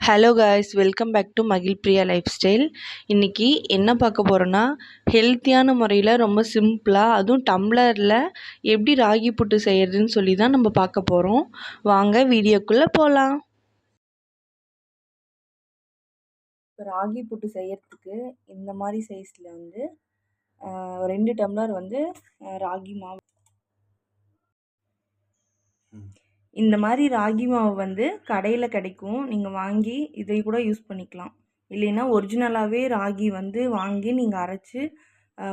Hello guys, welcome back to மகிழ் Priya life style. இன்றைக்கி என்ன பார்க்க போகிறோன்னா, ஹெல்த்தியான முறையில் ரொம்ப சிம்பிளாக அதுவும் டம்ளரில் எப்படி ராகி புட்டு செய்கிறதுன்னு சொல்லி தான் நம்ம பார்க்க போகிறோம். வாங்க வீடியோக்குள்ளே போகலாம். ராகி புட்டு செய்கிறதுக்கு இந்த மாதிரி சைஸில் 2 டம்ளர் ராகி மாவு. இந்த மாதிரி ராகி மாவு கடையில் கிடைக்கும், நீங்கள் வாங்கி இதை கூட யூஸ் பண்ணிக்கலாம். இல்லைன்னா ஒரிஜினலாகவே ராகி வாங்கி நீங்கள் அரைச்சி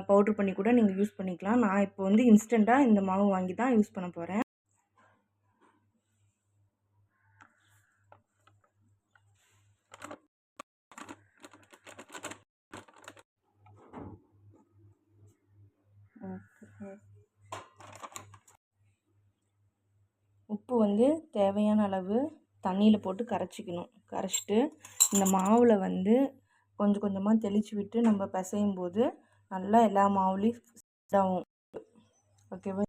பவுட்ரு பண்ணி கூட நீங்கள் யூஸ் பண்ணிக்கலாம். நான் இப்போ இன்ஸ்டண்ட்டாக இந்த மாவு வாங்கி தான் யூஸ் பண்ண போகிறேன். உப்பு தேவையான அளவு தண்ணியில் போட்டு கரைச்சிக்கணும். கரைச்சிட்டு இந்த மாவில் கொஞ்சம் கொஞ்சமாக தெளித்து விட்டு நம்ம பிசையும் போது நல்லா எல்லா மாவுலேயும் இதாகும். ஓகேவா?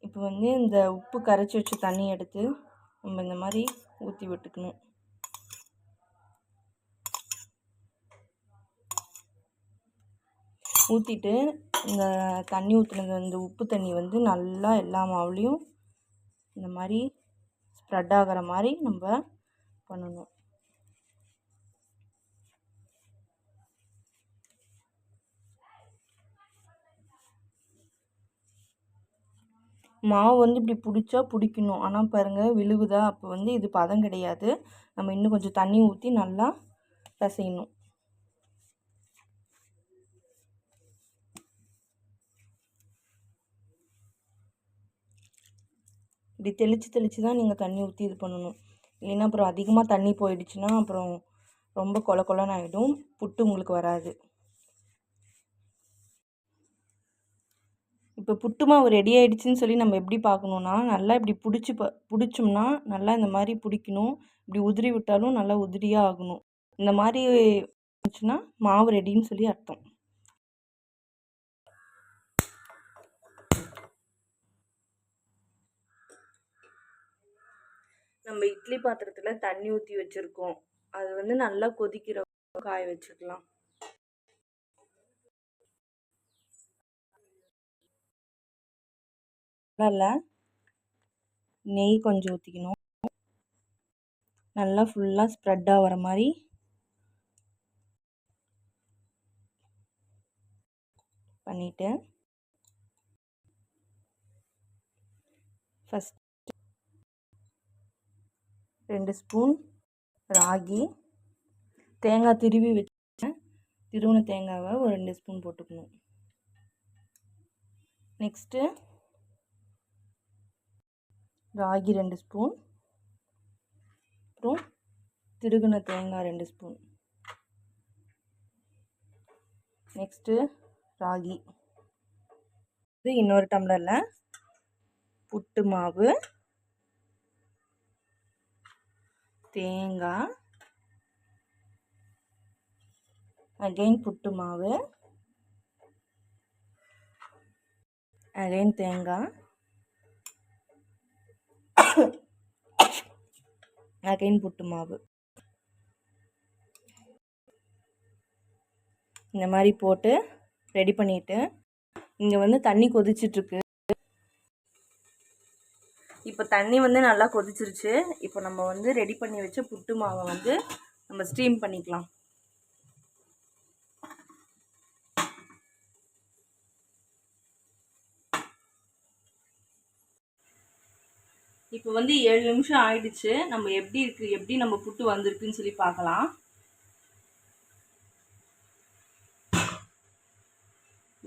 இப்போ இந்த உப்பு கரைச்சி வச்ச தண்ணி எடுத்து நம்ம இந்த மாதிரி ஊற்றி விட்டுக்கணும். ஊற்றிட்டு இந்த தண்ணி ஊற்றினது உப்பு தண்ணி நல்லா எல்லா மாவுலேயும் இந்த மாதிரி ஸ்ப்ரெட் ஆகிற மாதிரி நம்ம பண்ணணும். மாவு இப்படி பிடிச்சா பிடிக்கணும், ஆனால் பாருங்கள் விழுகுதா, அப்போ இது பதம் கிடையாது. நம்ம இன்னும் கொஞ்சம் தண்ணி ஊற்றி நல்லா பிசையணும். இப்படி தெளித்து தான் நீங்கள் தண்ணி ஊற்றி இது பண்ணணும். இல்லைன்னா அப்புறம் அதிகமாக தண்ணி போயிடுச்சுன்னா அப்புறம் ரொம்ப கொல கொலன்னு ஆகிடும், புட்டு உங்களுக்கு வராது. இப்போ புட்டு மாவு ரெடி ஆகிடுச்சின்னு சொல்லி நம்ம எப்படி பார்க்கணுன்னா, நல்லா இப்படி பிடிச்சோம்னா நல்லா இந்த மாதிரி பிடிக்கணும். இப்படி உதிரி விட்டாலும் நல்லா உதிரியாக ஆகணும். இந்த மாதிரி இருந்துச்சுன்னா மாவு ரெடின்னு சொல்லி அர்த்தம். நம்ம இட்லி பாத்திரத்தில் தண்ணி ஊற்றி வச்சுருக்கோம், அது நல்லா கொதிக்கிற காய வச்சுக்கலாம். நல்லா நெய் கொஞ்சம் ஊற்றிக்கணும். நல்லா ஃபுல்லாக ஸ்ப்ரெட் ஆகிற மாதிரி பண்ணிவிட்டு ஃபஸ்ட் 2 ஸ்பூன் ராகி, தேங்காய் திருவி வச்சேன், திருவின தேங்காவை ஒரு 2 ஸ்பூன் போட்டுக்கணும். நெக்ஸ்ட்டு ராகி 2 ஸ்பூன், அப்புறம் திருகுன தேங்காய் 2 ஸ்பூன். நெக்ஸ்ட்டு ராகி. இது இன்னொரு டம்ளரில் புட்டு மாவு, தேங்காய், அகைன் புட்டு மாவு, அகைன் தேங்காய், அகைன் புட்டு மாவு. இந்த மாதிரி போட்டு ரெடி பண்ணிவிட்டு இங்கே தண்ணி கொதிச்சிட்ருக்கு. இப்போ தண்ணி நல்லா கொதிச்சிருச்சு. இப்போ நம்ம ரெடி பண்ணி வச்ச புட்டு மாவை நம்ம ஸ்டீம் பண்ணிக்கலாம். இப்போ 7 நிமிஷம் ஆயிடுச்சு. நம்ம எப்படி நம்ம புட்டு வந்திருக்குன்னு சொல்லி பார்க்கலாம்.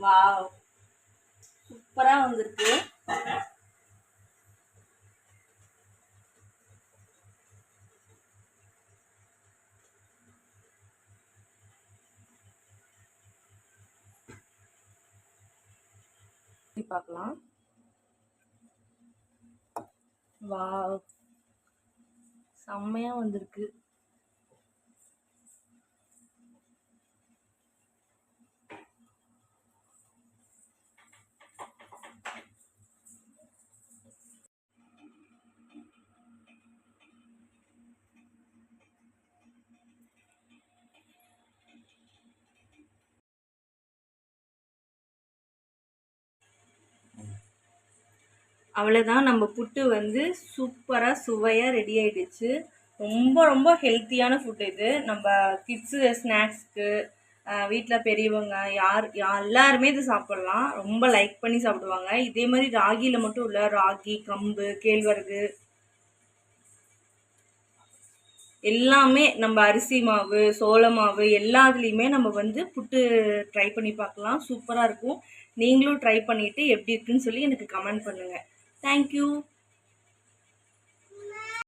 வாவ், சூப்பராக வந்திருக்கு. பார்க்கலாம். வாவ், செம்மையாக வந்திருக்கு. அவ்வளோதான், நம்ம புட்டு வந்து சூப்பராக சுவையாக ரெடி ஆகிடுச்சு. ரொம்ப ரொம்ப ஹெல்த்தியான ஃபுட் இது. நம்ம கிட்ஸு ஸ்நாக்ஸ்க்கு வீட்டில் பெரியவங்க எல்லாருமே இது சாப்பிட்லாம். ரொம்ப லைக் பண்ணி சாப்பிடுவாங்க. இதே மாதிரி ராகியில் மட்டும் இல்லை, ராகி, கம்பு, கேழ்வரகு எல்லாமே, நம்ம அரிசி மாவு, சோள மாவு எல்லாத்துலேயுமே நம்ம வந்து புட்டு ட்ரை பண்ணி பார்க்கலாம். சூப்பராக இருக்கும். நீங்களும் ட்ரை பண்ணிவிட்டு எப்படி இருக்குன்னு சொல்லி எனக்கு கமெண்ட் பண்ணுங்கள். தேங்க்யூ.